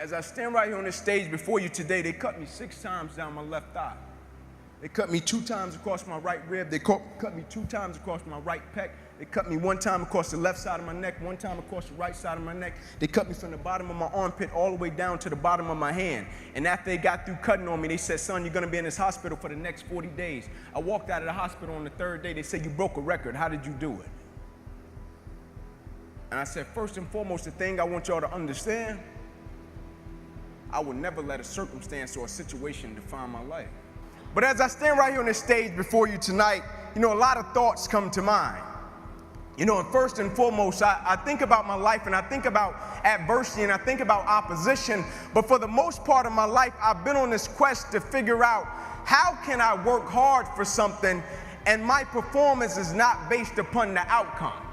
As I stand right here on this stage before you today, they cut me 6 times down my left thigh. They cut me 2 times across my right rib. They cut me 2 times across my right pec. They cut me 1 time across the left side of my neck, 1 time across the right side of my neck. They cut me from the bottom of my armpit all the way down to the bottom of my hand. And after they got through cutting on me, they said, son, you're going to be in this hospital for the next 40 days. I walked out of the hospital on the 3rd day. They said, you broke a record. How did you do it? And I said, first and foremost, the thing I want y'all to understand, I will never let a circumstance or a situation define my life. But as I stand right here on this stage before you tonight, a lot of thoughts come to mind. And first and foremost, I think about my life and I think about adversity and I think about opposition. But for the most part of my life, I've been on this quest to figure out how can I work hard for something and my performance is not based upon the outcome.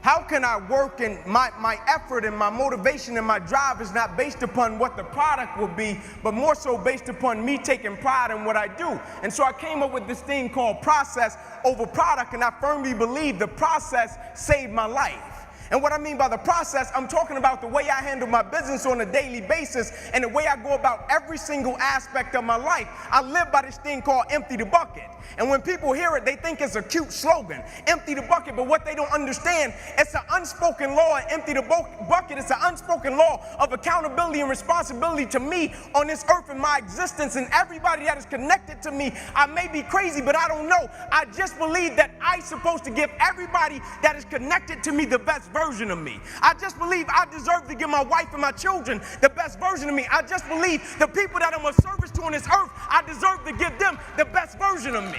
How can I work and my effort and my motivation and my drive is not based upon what the product will be, but more so based upon me taking pride in what I do. And so I came up with this thing called process over product, and I firmly believe the process saved my life. And what I mean by the process, I'm talking about the way I handle my business on a daily basis and the way I go about every single aspect of my life. I live by this thing called empty the bucket. And when people hear it, they think it's a cute slogan, empty the bucket. But what they don't understand, it's an unspoken law. And empty the bucket is an unspoken law of accountability and responsibility to me on this earth and my existence and everybody that is connected to me. I may be crazy, but I don't know. I just believe that I'm supposed to give everybody that is connected to me the best version of me. I just believe I deserve to give my wife and my children the best version of me. I just believe the people that I'm a service to on this earth, I deserve to give them the best version of me.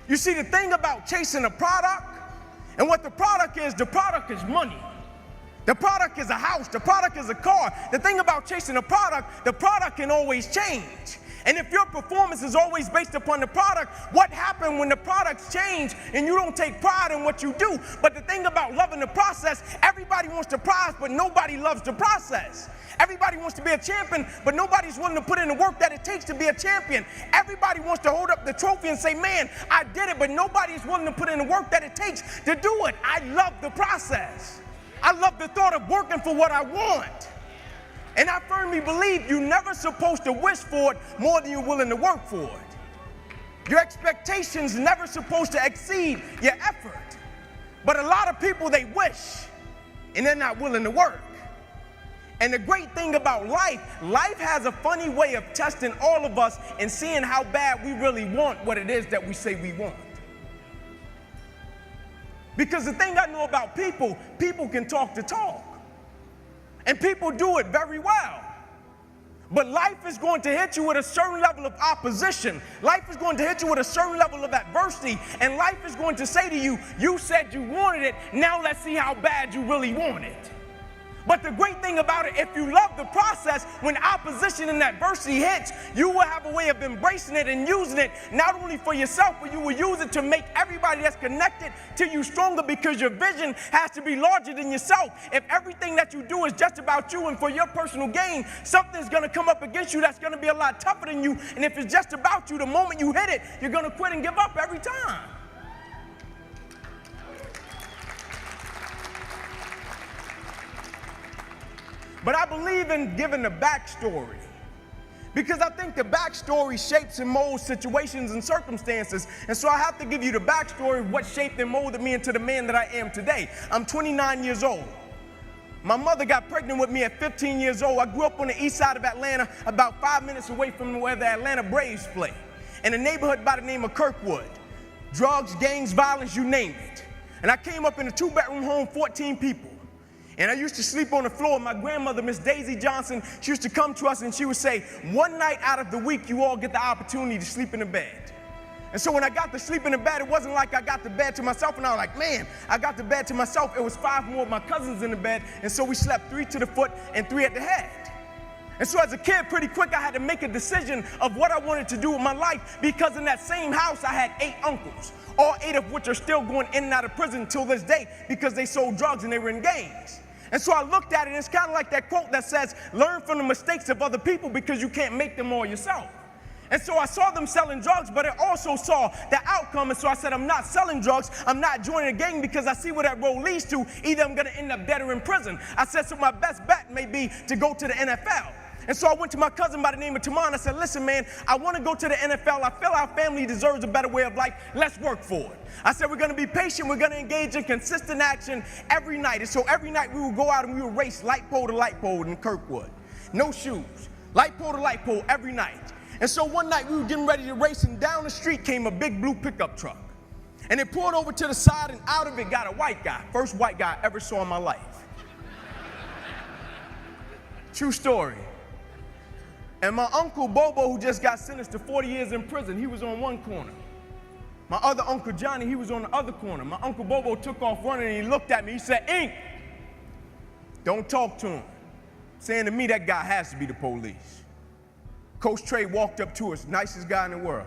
You see, the thing about chasing a product and what the product is money. The product is a house. The product is a car. The thing about chasing a product, the product can always change. And if your performance is always based upon the product, what happens when the products change and you don't take pride in what you do? But the thing about loving the process, everybody wants the prize, but nobody loves the process. Everybody wants to be a champion, but nobody's willing to put in the work that it takes to be a champion. Everybody wants to hold up the trophy and say, man, I did it, but nobody's willing to put in the work that it takes to do it. I love the process. I love the thought of working for what I want. And I firmly believe you're never supposed to wish for it more than you're willing to work for it. Your expectations never supposed to exceed your effort. But a lot of people, they wish, and they're not willing to work. And the great thing about life has a funny way of testing all of us and seeing how bad we really want what it is that we say we want. Because the thing I know about people can talk the talk. And people do it very well. But life is going to hit you with a certain level of opposition. Life is going to hit you with a certain level of adversity. And life is going to say to you, you said you wanted it, now let's see how bad you really want it. But the great thing about it, if you love the process, when opposition and adversity hits, you will have a way of embracing it and using it, not only for yourself, but you will use it to make everybody that's connected to you stronger, because your vision has to be larger than yourself. If everything that you do is just about you and for your personal gain, something's going to come up against you that's going to be a lot tougher than you. And if it's just about you, the moment you hit it, you're going to quit and give up every time. But I believe in giving the backstory, because I think the backstory shapes and molds situations and circumstances. And so I have to give you the backstory of what shaped and molded me into the man that I am today. I'm 29 years old. My mother got pregnant with me at 15 years old. I grew up on the east side of Atlanta, about 5 minutes away from where the Atlanta Braves play, in a neighborhood by the name of Kirkwood. Drugs, gangs, violence, you name it. And I came up in a 2-bedroom home, 14 people. And I used to sleep on the floor. My grandmother, Miss Daisy Johnson, she used to come to us and she would say, one night out of the week, you all get the opportunity to sleep in the bed. And so when I got to sleep in the bed, it wasn't like I got the bed to myself and I was like, man, I got the bed to myself. It was 5 more of my cousins in the bed. And so we slept 3 to the foot and 3 at the head. And so as a kid, pretty quick, I had to make a decision of what I wanted to do with my life, because in that same house, I had 8 uncles, all 8 of which are still going in and out of prison till this day because they sold drugs and they were in gangs. And so I looked at it, and it's kind of like that quote that says, learn from the mistakes of other people because you can't make them all yourself. And so I saw them selling drugs, but I also saw the outcome. And so I said, I'm not selling drugs. I'm not joining a gang because I see where that road leads to. Either I'm going to end up dead or in prison. I said, so my best bet may be to go to the NFL. And so I went to my cousin by the name of Taman. I said, listen, man, I want to go to the NFL. I feel our family deserves a better way of life. Let's work for it. I said, we're going to be patient. We're going to engage in consistent action every night. And so every night we would go out and we would race light pole to light pole in Kirkwood. No shoes. Light pole to light pole every night. And so one night we were getting ready to race, and down the street came a big blue pickup truck. And it pulled over to the side, and out of it got a white guy. First white guy I ever saw in my life. True story. And my uncle Bobo, who just got sentenced to 40 years in prison, he was on one corner. My other uncle Johnny, he was on the other corner. My uncle Bobo took off running, and he looked at me. He said, Ink, don't talk to him. Saying to me, that guy has to be the police. Coach Trey walked up to us, nicest guy in the world.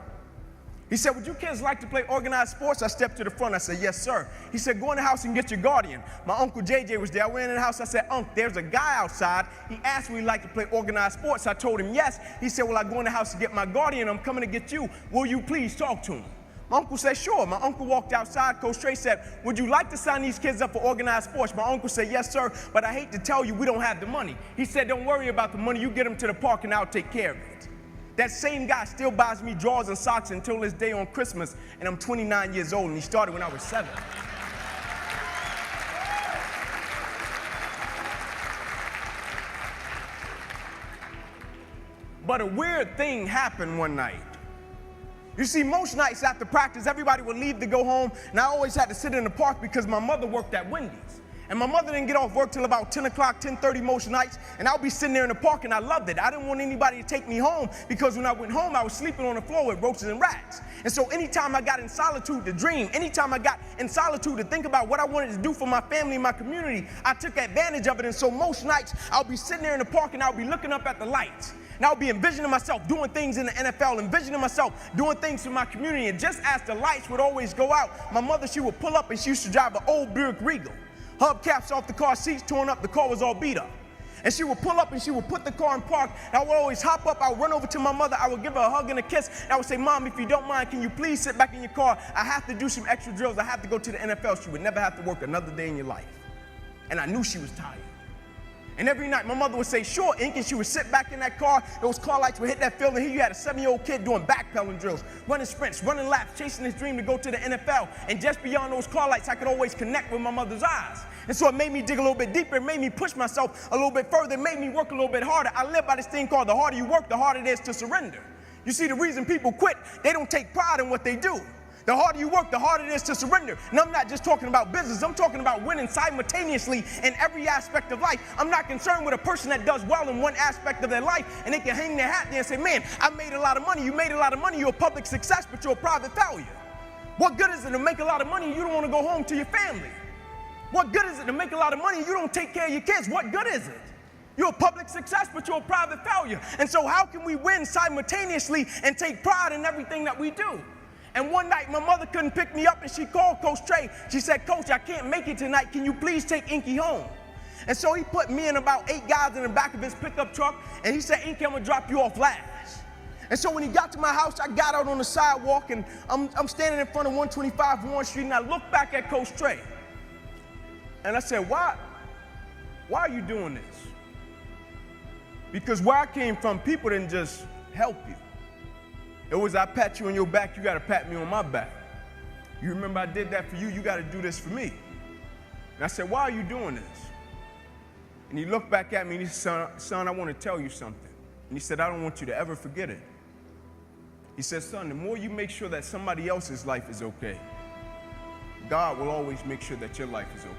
He said, would you kids like to play organized sports? I stepped to the front. I said, yes, sir. He said, go in the house and get your guardian. My uncle JJ was there. I went in the house. I said, Unc, there's a guy outside. He asked me if he'd like to play organized sports. I told him yes. He said, well, I go in the house to get my guardian. I'm coming to get you. Will you please talk to him? My uncle said, sure. My uncle walked outside. Coach Trey said, would you like to sign these kids up for organized sports? My uncle said, yes, sir, but I hate to tell you, we don't have the money. He said, don't worry about the money. You get them to the park and I'll take care of it. That same guy still buys me drawers and socks until this day on Christmas, and I'm 29 years old, and he started when I was 7. But a weird thing happened one night. You see, most nights after practice, everybody would leave to go home, and I always had to sit in the park because my mother worked at Wendy's. And my mother didn't get off work till about 10 o'clock, 10:30 most nights, and I'll be sitting there in the park, and I loved it. I didn't want anybody to take me home because when I went home, I was sleeping on the floor with roaches and rats. And so anytime I got in solitude to dream, anytime I got in solitude to think about what I wanted to do for my family and my community, I took advantage of it. And so most nights, I'll be sitting there in the park, and I'll be looking up at the lights. And I'll be envisioning myself doing things in the NFL, envisioning myself doing things for my community. And just as the lights would always go out, my mother, she would pull up, and she used to drive an old Buick Regal. Hubcaps off the car seats, torn up, the car was all beat up. And she would pull up and she would put the car in park, and I would always hop up, I would run over to my mother, I would give her a hug and a kiss, and I would say, Mom, if you don't mind, can you please sit back in your car? I have to do some extra drills, I have to go to the NFL. She would never have to work another day in your life. And I knew she was tired. And every night, my mother would say, sure, Ink, and she would sit back in that car, those car lights would hit that field, and here you had a 7-year-old kid doing backpedaling drills, running sprints, running laps, chasing his dream to go to the NFL. And just beyond those car lights, I could always connect with my mother's eyes. And so it made me dig a little bit deeper, it made me push myself a little bit further, it made me work a little bit harder. I live by this thing called the harder you work, the harder it is to surrender. You see, the reason people quit, they don't take pride in what they do. The harder you work, the harder it is to surrender. And I'm not just talking about business. I'm talking about winning simultaneously in every aspect of life. I'm not concerned with a person that does well in one aspect of their life and they can hang their hat there and say, man, I made a lot of money. You made a lot of money. You're a public success, but you're a private failure. What good is it to make a lot of money and you don't want to go home to your family? What good is it to make a lot of money and you don't take care of your kids? What good is it? You're a public success, but you're a private failure. And so how can we win simultaneously and take pride in everything that we do? And one night, my mother couldn't pick me up, and she called Coach Trey. She said, Coach, I can't make it tonight. Can you please take Inky home? And so he put me and about 8 guys in the back of his pickup truck, and he said, Inky, I'm going to drop you off last. And so when he got to my house, I got out on the sidewalk, and I'm standing in front of 125 Warren Street, and I looked back at Coach Trey. And I said, why are you doing this? Because where I came from, people didn't just help you. It was, I pat you on your back, you got to pat me on my back. You remember I did that for you, you got to do this for me. And I said, why are you doing this? And he looked back at me and he said, son, I want to tell you something. And he said, I don't want you to ever forget it. He said, son, the more you make sure that somebody else's life is okay, God will always make sure that your life is okay.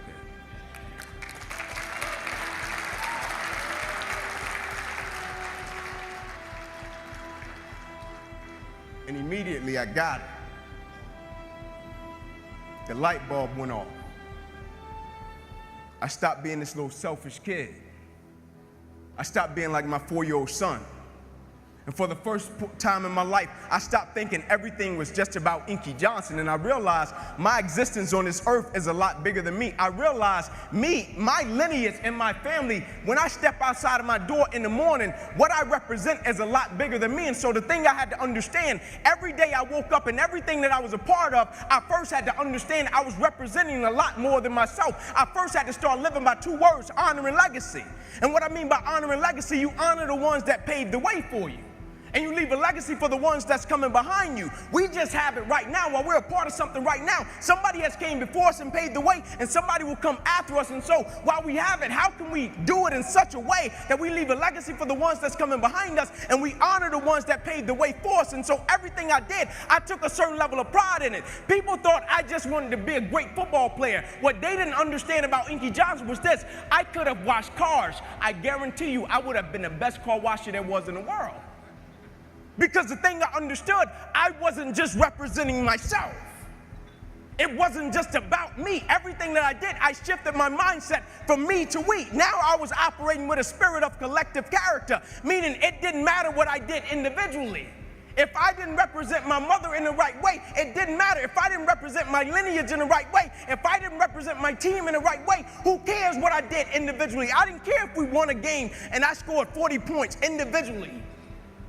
And immediately I got it. The light bulb went off. I stopped being this little selfish kid. I stopped being like my 4-year-old son. And for the first time in my life, I stopped thinking everything was just about Inky Johnson, and I realized my existence on this earth is a lot bigger than me. I realized my lineage and my family, when I step outside of my door in the morning, what I represent is a lot bigger than me. And so the thing I had to understand, every day I woke up and everything that I was a part of, I first had to understand I was representing a lot more than myself. I first had to start living by two words: honor and legacy. And what I mean by honor and legacy, you honor the ones that paved the way for you, and you leave a legacy for the ones that's coming behind you. We just have it right now. While we're a part of something right now, somebody has came before us and paved the way, and somebody will come after us. And so while we have it, how can we do it in such a way that we leave a legacy for the ones that's coming behind us, and we honor the ones that paved the way for us? And so everything I did, I took a certain level of pride in it. People thought I just wanted to be a great football player. What they didn't understand about Inky Johnson was this: I could have washed cars. I guarantee you I would have been the best car washer there was in the world. Because the thing I understood, I wasn't just representing myself. It wasn't just about me. Everything that I did, I shifted my mindset from me to we. Now I was operating with a spirit of collective character, meaning it didn't matter what I did individually. If I didn't represent my mother in the right way, it didn't matter. If I didn't represent my lineage in the right way, if I didn't represent my team in the right way, who cares what I did individually? I didn't care if we won a game and I scored 40 points individually.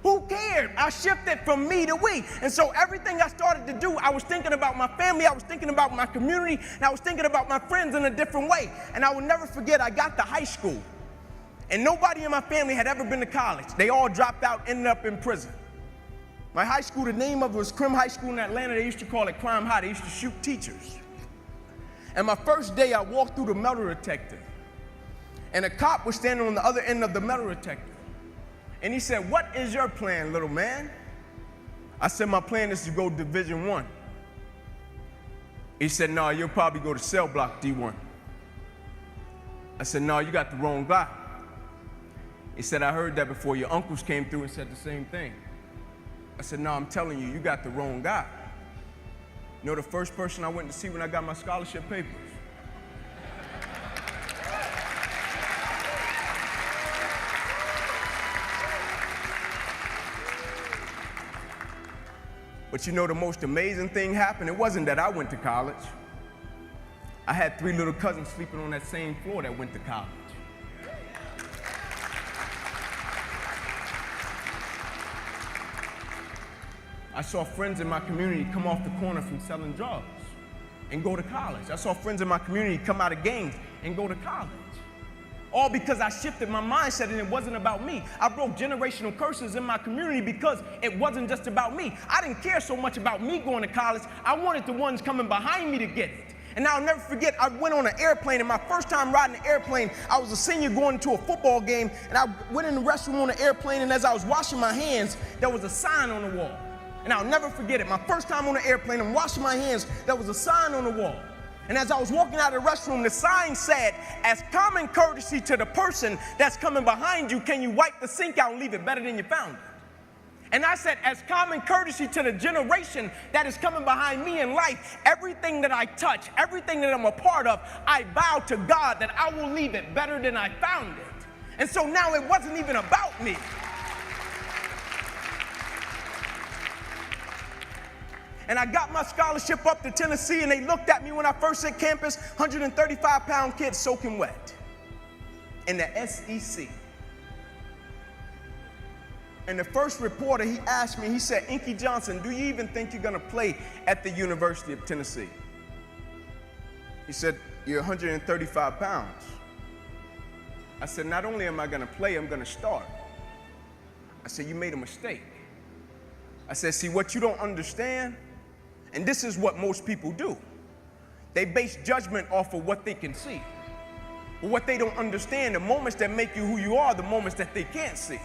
Who cared? I shifted from me to we. And so everything I started to do, I was thinking about my family, I was thinking about my community, and I was thinking about my friends in a different way. And I will never forget, I got to high school, and nobody in my family had ever been to college. They all dropped out, ended up in prison. My high school, the name of it was Crim High School in Atlanta. They used to call it Crime High. They used to shoot teachers. And my first day, I walked through the metal detector, and a cop was standing on the other end of the metal detector. And he said, "What is your plan, little man?" I said, "My plan is to go Division I." He said, "No, you'll probably go to cell block D1. I said, "No, you got the wrong guy." He said, "I heard that before. Your uncles came through and said the same thing." I said, "No, I'm telling you, you got the wrong guy." You know the first person I went to see when I got my scholarship papers? But you know the most amazing thing happened? It wasn't that I went to college. I had 3 little cousins sleeping on that same floor that went to college. I saw friends in my community come off the corner from selling drugs and go to college. I saw friends in my community come out of gangs and go to college. All because I shifted my mindset and it wasn't about me. I broke generational curses in my community because it wasn't just about me. I didn't care so much about me going to college. I wanted the ones coming behind me to get it. And I'll never forget, I went on an airplane, and my first time riding an airplane, I was a senior going to a football game, and I went in the restroom on the airplane, and as I was washing my hands, there was a sign on the wall. And I'll never forget it. My first time on the airplane, I'm washing my hands, there was a sign on the wall. And as I was walking out of the restroom, the sign said, "As common courtesy to the person that's coming behind you, can you wipe the sink out and leave it better than you found it?" And I said, as common courtesy to the generation that is coming behind me in life, everything that I touch, everything that I'm a part of, I vow to God that I will leave it better than I found it. And so now it wasn't even about me. And I got my scholarship up to Tennessee, and they looked at me when I first hit campus, 135-pound kid soaking wet in the SEC. And the first reporter, he asked me, he said, "Inky Johnson, do you even think you're gonna play at the University of Tennessee?" He said, "You're 135 pounds. I said, "Not only am I gonna play, I'm gonna start." I said, "You made a mistake." I said, "See, what you don't understand," and this is what most people do, they base judgment off of what they can see. But what they don't understand, the moments that make you who you are, the moments that they can't see.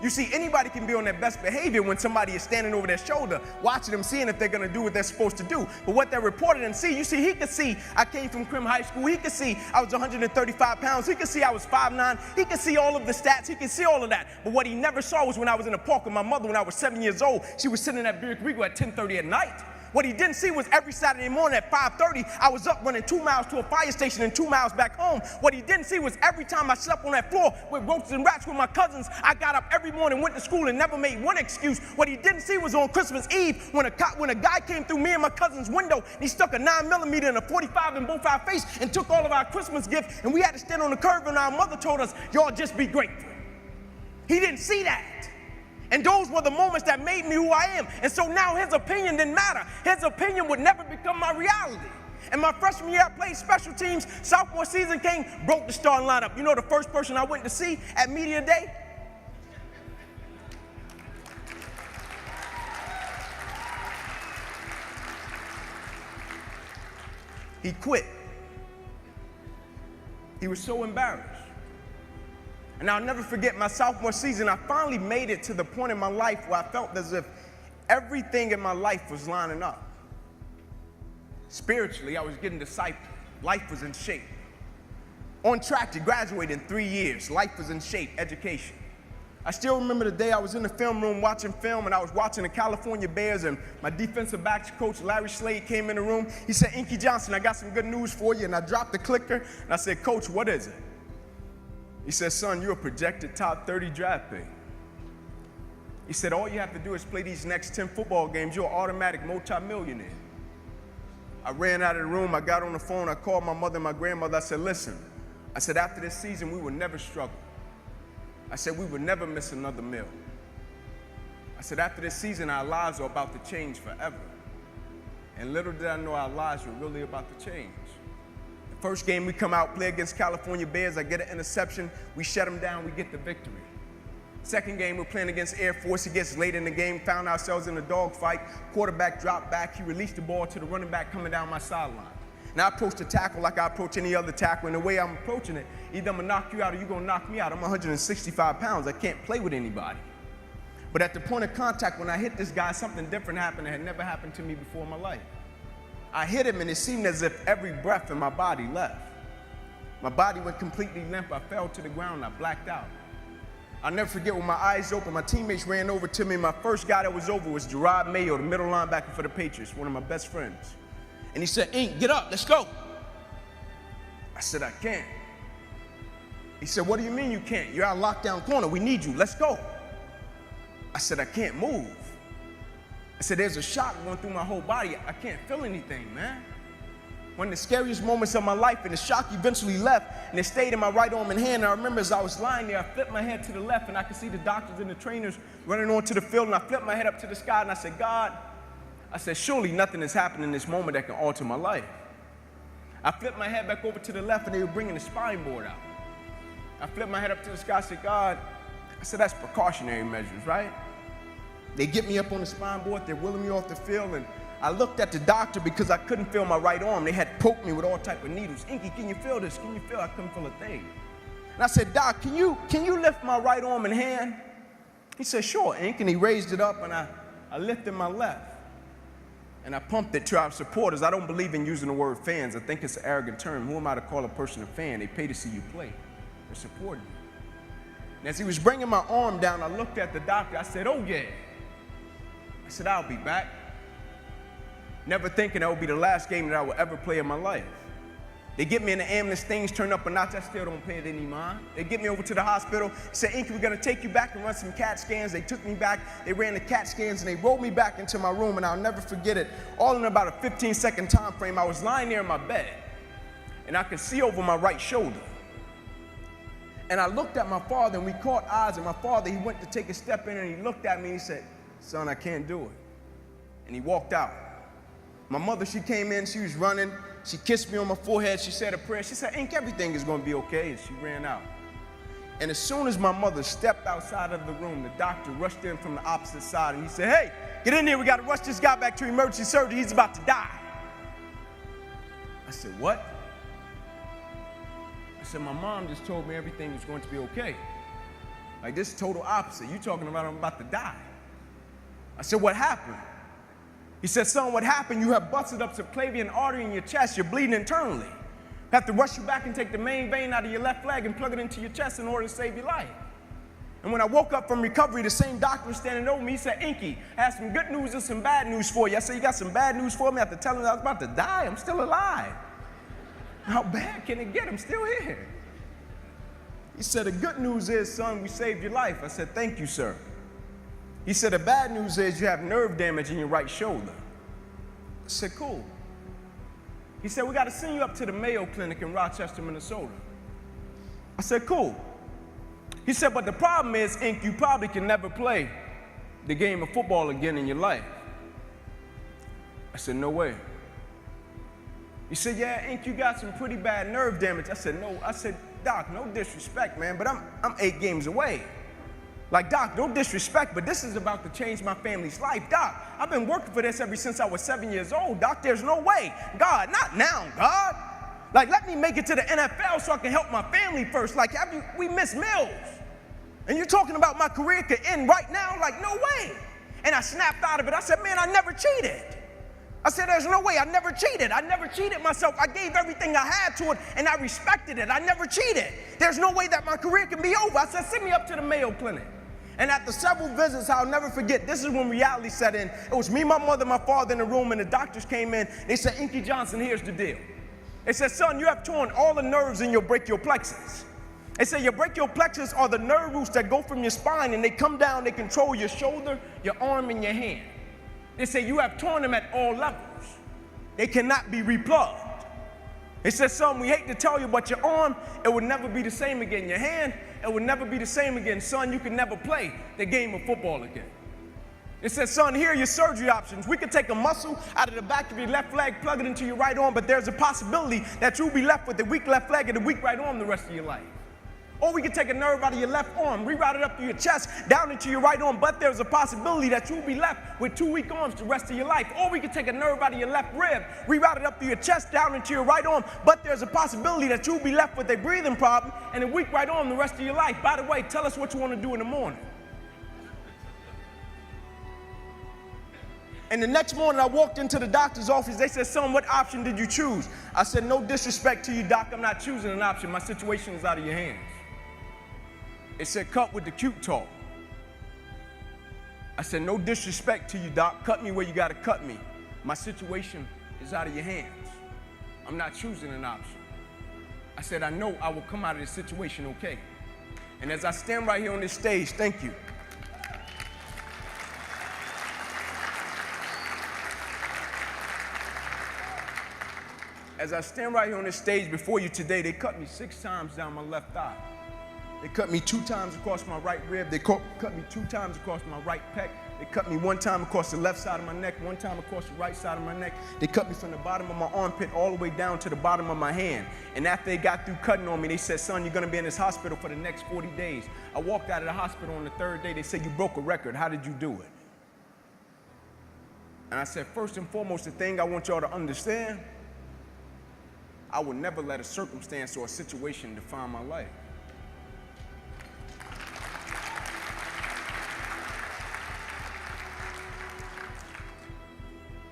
You see, anybody can be on their best behavior when somebody is standing over their shoulder, watching them, seeing if they're gonna do what they're supposed to do. But what they're reported and see, you see, he could see I came from Crim High School. He could see I was 135 pounds. He could see I was 5'9". He could see all of the stats. He could see all of that. But what he never saw was when I was in the park with my mother when I was 7 years old. She was sitting at Buick Regal at 10:30 at night. What he didn't see was every Saturday morning at 5:30, I was up running 2 miles to a fire station and 2 miles back home. What he didn't see was every time I slept on that floor with roaches and rats with my cousins, I got up every morning, went to school, and never made one excuse. What he didn't see was on Christmas Eve when a guy came through me and my cousin's window, and he stuck a 9mm and a 45 in both our face and took all of our Christmas gifts, and we had to stand on the curb, and our mother told us, y'all just be grateful. He didn't see that. And those were the moments that made me who I am. And so now his opinion didn't matter. His opinion would never become my reality. And my freshman year, I played special teams. Sophomore season came, broke the starting lineup. You know the first person I went to see at media day? He quit. He was so embarrassed. And I'll never forget my sophomore season, I finally made it to the point in my life where I felt as if everything in my life was lining up. Spiritually, I was getting discipled. Life was in shape. On track to graduate in 3 years. Life was in shape, education. I still remember the day I was in the film room watching film, and I was watching the California Bears, and my defensive backs coach, Larry Slade, came in the room. He said, Inky Johnson, I got some good news for you. And I dropped the clicker, and I said, Coach, what is it? He said, son, you're a projected top 30 draft pick. He said, all you have to do is play these next 10 football games. You're an automatic multimillionaire. I ran out of the room. I got on the phone. I called my mother and my grandmother. I said, listen, I said, after this season, we will never struggle. I said, we would never miss another meal. I said, after this season, our lives are about to change forever. And little did I know our lives were really about to change. First game we come out, play against California Bears, I get an interception, we shut them down, we get the victory. Second game, we're playing against Air Force. It gets late in the game, found ourselves in a dogfight. Quarterback dropped back, he released the ball to the running back coming down my sideline. Now I approach the tackle like I approach any other tackle, and the way I'm approaching it, either I'm gonna knock you out or you're gonna knock me out. I'm 165 pounds, I can't play with anybody. But at the point of contact, when I hit this guy, something different happened that had never happened to me before in my life. I hit him, and it seemed as if every breath in my body left. My body went completely limp. I fell to the ground. I blacked out. I'll never forget when my eyes opened, my teammates ran over to me. My first guy that was over was Gerard Mayo, the middle linebacker for the Patriots, one of my best friends. And he said, Ink, get up, let's go. I said, I can't. He said, what do you mean you can't? You're our lockdown corner. We need you. Let's go. I said, I can't move. I said, there's a shock going through my whole body. I can't feel anything, man. One of the scariest moments of my life, and the shock eventually left, and it stayed in my right arm and hand. And I remember as I was lying there, I flipped my head to the left, and I could see the doctors and the trainers running onto the field, and I flipped my head up to the sky, and I said, God, I said, surely nothing has happened in this moment that can alter my life. I flipped my head back over to the left, and they were bringing the spine board out. I flipped my head up to the sky, I said, God, I said, that's precautionary measures, right? They get me up on the spine board, they're wheeling me off the field, and I looked at the doctor because I couldn't feel my right arm. They had poked me with all type of needles. Inky, can you feel this? Can you feel? I couldn't feel a thing. And I said, Doc, can you lift my right arm and hand? He said, sure, Ink, and he raised it up, and I lifted my left. And I pumped it to our supporters. I don't believe in using the word fans. I think it's an arrogant term. Who am I to call a person a fan? They pay to see you play. They're supporting you. And as he was bringing my arm down, I looked at the doctor. I said, oh, yeah. I said, I'll be back. Never thinking that would be the last game that I would ever play in my life. They get me in the ambulance, things turn up a notch, I still don't pay it any mind. They get me over to the hospital, said, Inky, we're gonna take you back and run some CAT scans. They took me back, they ran the CAT scans, and they rolled me back into my room, and I'll never forget it. All in about a 15-second time frame, I was lying there in my bed, and I could see over my right shoulder. And I looked at my father, and we caught eyes, and my father, he went to take a step in, and he looked at me, and he said, son, I can't do it. And he walked out. My mother, she came in, she was running, she kissed me on my forehead, she said a prayer, she said, Ink, everything is gonna be okay, and she ran out. And as soon as my mother stepped outside of the room, the doctor rushed in from the opposite side, and he said, hey, get in here, we gotta rush this guy back to emergency surgery, he's about to die. I said, what? I said, my mom just told me everything was going to be okay. Like, this is total opposite. You talking about I'm about to die. I said, what happened? He said, son, what happened? You have busted up subclavian artery in your chest. You're bleeding internally. Have to rush you back and take the main vein out of your left leg and plug it into your chest in order to save your life. And when I woke up from recovery, the same doctor was standing over me. He said, Inky, I have some good news and some bad news for you. I said, you got some bad news for me? After telling him I was about to die, I'm still alive. How bad can it get? I'm still here. He said, the good news is, son, we saved your life. I said, thank you, sir. He said, the bad news is you have nerve damage in your right shoulder. I said, cool. He said, we got to send you up to the Mayo Clinic in Rochester, Minnesota. I said, cool. He said, but the problem is, Ink, you probably can never play the game of football again in your life. I said, no way. He said, yeah, Ink, you got some pretty bad nerve damage. I said, no. I said, Doc, no disrespect, man, but I'm 8 games away. Like, Doc, no disrespect, but this is about to change my family's life. Doc, I've been working for this ever since I was 7 years old. Doc, there's no way. God, not now, God. Like, let me make it to the NFL so I can help my family first. Like, we miss Mills. And you're talking about my career could end right now? Like, no way. And I snapped out of it. I said, man, I never cheated. I said, there's no way. I never cheated. I never cheated myself. I gave everything I had to it, and I respected it. I never cheated. There's no way that my career can be over. I said, send me up to the Mayo Clinic. And after several visits, I'll never forget, this is when reality set in. It was me, my mother, my father in the room, and the doctors came in. They said, Inky Johnson, here's the deal. They said, son, you have torn all the nerves in your brachial plexus. They said your brachial plexus are the nerve roots that go from your spine, and they come down, they control your shoulder, your arm, and your hand. They say you have torn them at all levels. They cannot be replugged. They said, son, we hate to tell you, but your arm, it would never be the same again. Your hand, it would never be the same again. Son, you can never play the game of football again. They said, son, here are your surgery options. We could take a muscle out of the back of your left leg, plug it into your right arm, but there's a possibility that you'll be left with a weak left leg and a weak right arm the rest of your life. Or we could take a nerve out of your left arm, reroute it up through your chest, down into your right arm, but there's a possibility that you'll be left with 2 weak arms the rest of your life. Or we could take a nerve out of your left rib, reroute it up through your chest, down into your right arm, but there's a possibility that you'll be left with a breathing problem and a weak right arm the rest of your life. By the way, tell us what you want to do in the morning. And the next morning, I walked into the doctor's office. They said, son, what option did you choose? I said, no disrespect to you, doc. I'm not choosing an option. My situation is out of your hands. It said, cut with the cute talk. I said, no disrespect to you, doc. Cut me where you got to cut me. My situation is out of your hands. I'm not choosing an option. I said, I know I will come out of this situation okay. And as I stand right here on this stage, thank you. As I stand right here on this stage before you today, they cut me 6 times down my left thigh. They cut me 2 times across my right rib. They cut me 2 times across my right pec. They cut me 1 time across the left side of my neck, 1 time across the right side of my neck. They cut me from the bottom of my armpit all the way down to the bottom of my hand. And after they got through cutting on me, they said, son, you're going to be in this hospital for the next 40 days. I walked out of the hospital on the 3rd day. They said, you broke a record. How did you do it? And I said, first and foremost, the thing I want y'all to understand, I will never let a circumstance or a situation define my life.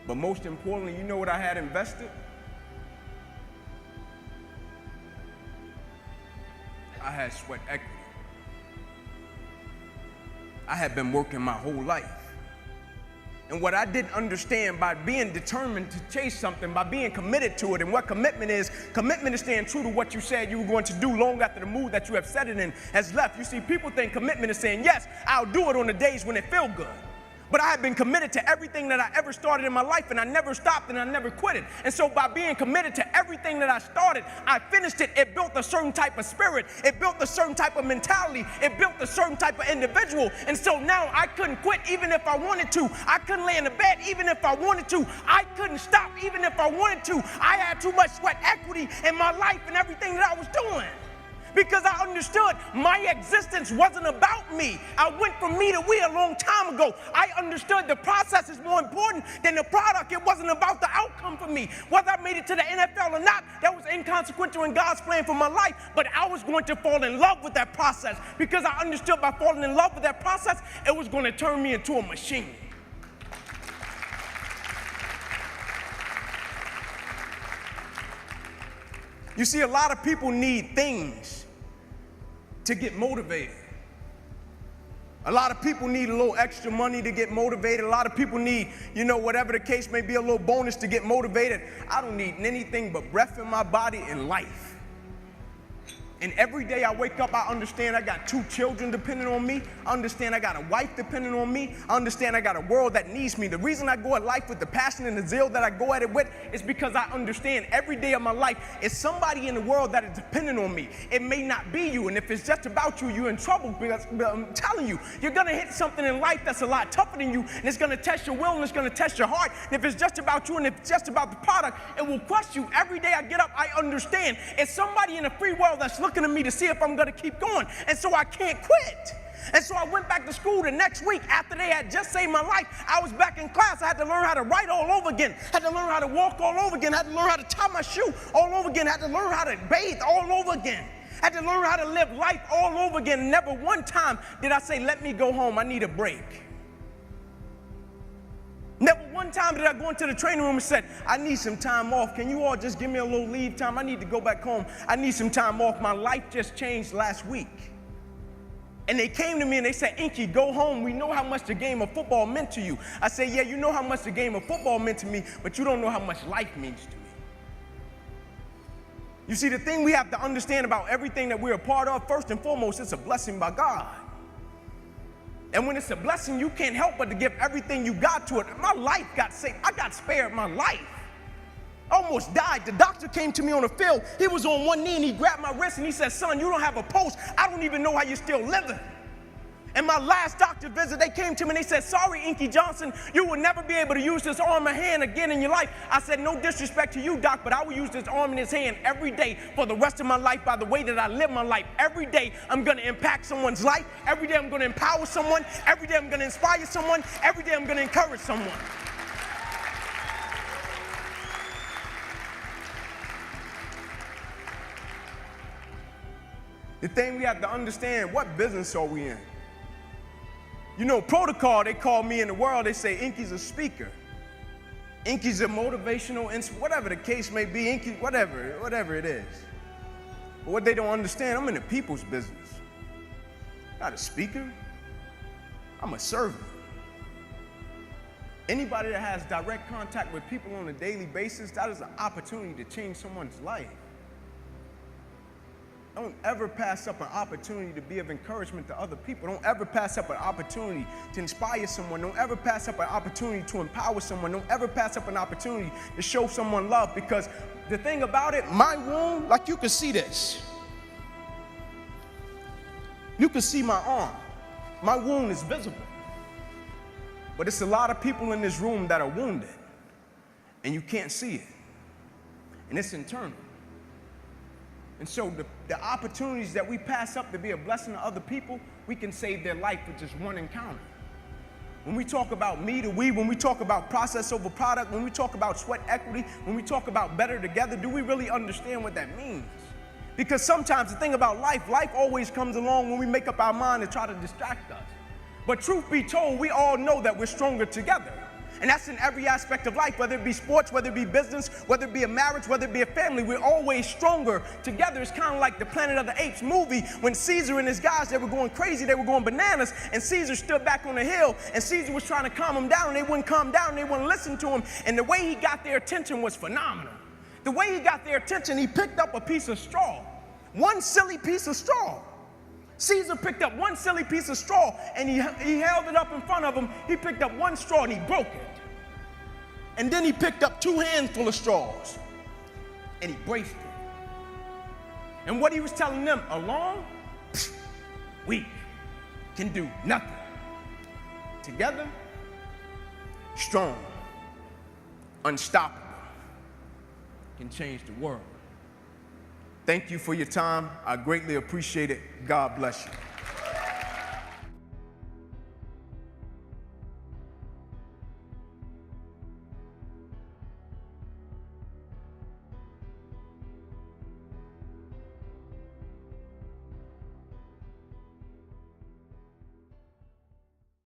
But most importantly, you know what I had invested? I had sweat equity. I had been working my whole life. And what I didn't understand, by being determined to chase something, by being committed to it, and what commitment is staying true to what you said you were going to do long after the mood that you have set it in has left. You see, people think commitment is saying, yes, I'll do it on the days when it feels good. But I have been committed to everything that I ever started in my life, and I never stopped and I never quit it. And so by being committed to everything that I started, I finished it. It built a certain type of spirit. It built a certain type of mentality. It built a certain type of individual. And so now I couldn't quit even if I wanted to. I couldn't lay in the bed even if I wanted to. I couldn't stop even if I wanted to. I had too much sweat equity in my life and everything that I was doing. Because I understood my existence wasn't about me. I went from me to we a long time ago. I understood the process is more important than the product. It wasn't about the outcome for me. Whether I made it to the NFL or not, that was inconsequential in God's plan for my life. But I was going to fall in love with that process because I understood by falling in love with that process, it was going to turn me into a machine. You see, a lot of people need things to get motivated. A lot of people need a little extra money to get motivated. A lot of people need, whatever the case may be, a little bonus to get motivated. I don't need anything but breath in my body and life. And every day I wake up, I understand I got 2 children depending on me. I understand I got a wife depending on me. I understand I got a world that needs me. The reason I go at life with the passion and the zeal that I go at it with is because I understand every day of my life is somebody in the world that is dependent on me. It may not be you, and if it's just about you, you're in trouble, because I'm telling you, you're going to hit something in life that's a lot tougher than you, and it's going to test your will, and it's going to test your heart. And if it's just about you, and if it's just about the product, it will crush you. Every day I get up, I understand it's somebody in the free world that's looking at me to see if I'm going to keep going, and so I can't quit. And so I went back to school the next week after they had just saved my life. I was back in class. I had to learn how to write all over again. I had to learn how to walk all over again. I had to learn how to tie my shoe all over again. I had to learn how to bathe all over again. I had to learn how to live life all over again. Never one time did I say, let me go home, I need a break. Never one time did I go into the training room and said, I need some time off. Can you all just give me a little leave time? I need to go back home. I need some time off. My life just changed last week. And they came to me and they said, Inky, go home. We know how much the game of football meant to you. I said, yeah, you know how much the game of football meant to me, but you don't know how much life means to me. You see, the thing we have to understand about everything that we're a part of, first and foremost, it's a blessing by God. And when it's a blessing, you can't help but to give everything you got to it. My life got saved. I got spared my life. I almost died. The doctor came to me on the field. He was on one knee and he grabbed my wrist and he said, son, you don't have a pulse. I don't even know how you're still living. And my last doctor visit, they came to me and they said, sorry, Inky Johnson, you will never be able to use this arm and hand again in your life. I said, no disrespect to you, doc, but I will use this arm and this hand every day for the rest of my life by the way that I live my life. Every day I'm going to impact someone's life. Every day I'm going to empower someone. Every day I'm going to inspire someone. Every day I'm going to encourage someone. The thing we have to understand, what business are we in? Protocol, they call me in the world, they say Inky's a speaker. Inky's a motivational, whatever the case may be, Inky, whatever it is. But what they don't understand, I'm in the people's business. Not a speaker, I'm a servant. Anybody that has direct contact with people on a daily basis, that is an opportunity to change someone's life. Don't ever pass up an opportunity to be of encouragement to other people. Don't ever pass up an opportunity to inspire someone. Don't ever pass up an opportunity to empower someone. Don't ever pass up an opportunity to show someone love, because the thing about it, my wound, like you can see this. You can see my arm. My wound is visible. But it's a lot of people in this room that are wounded, and you can't see it. And it's internal. And so the opportunities that we pass up to be a blessing to other people, we can save their life with just one encounter. When we talk about me to we, when we talk about process over product, when we talk about sweat equity, when we talk about better together, do we really understand what that means? Because sometimes the thing about life always comes along when we make up our mind to try to distract us. But truth be told, we all know that we're stronger together. And that's in every aspect of life, whether it be sports, whether it be business, whether it be a marriage, whether it be a family, we're always stronger together. It's kind of like the Planet of the Apes movie when Caesar and his guys, they were going crazy, they were going bananas, and Caesar stood back on the hill, and Caesar was trying to calm them down, and they wouldn't calm down, and they wouldn't listen to him, and the way he got their attention was phenomenal. The way he got their attention, he picked up a piece of straw, one silly piece of straw. Caesar picked up one silly piece of straw, and he held it up in front of him. He picked up one straw, and he broke it. And then he picked up 2 handfuls of straws, and he braced it. And what he was telling them, alone, we can do nothing. Together, strong, unstoppable, can change the world. Thank you for your time. I greatly appreciate it. God bless you.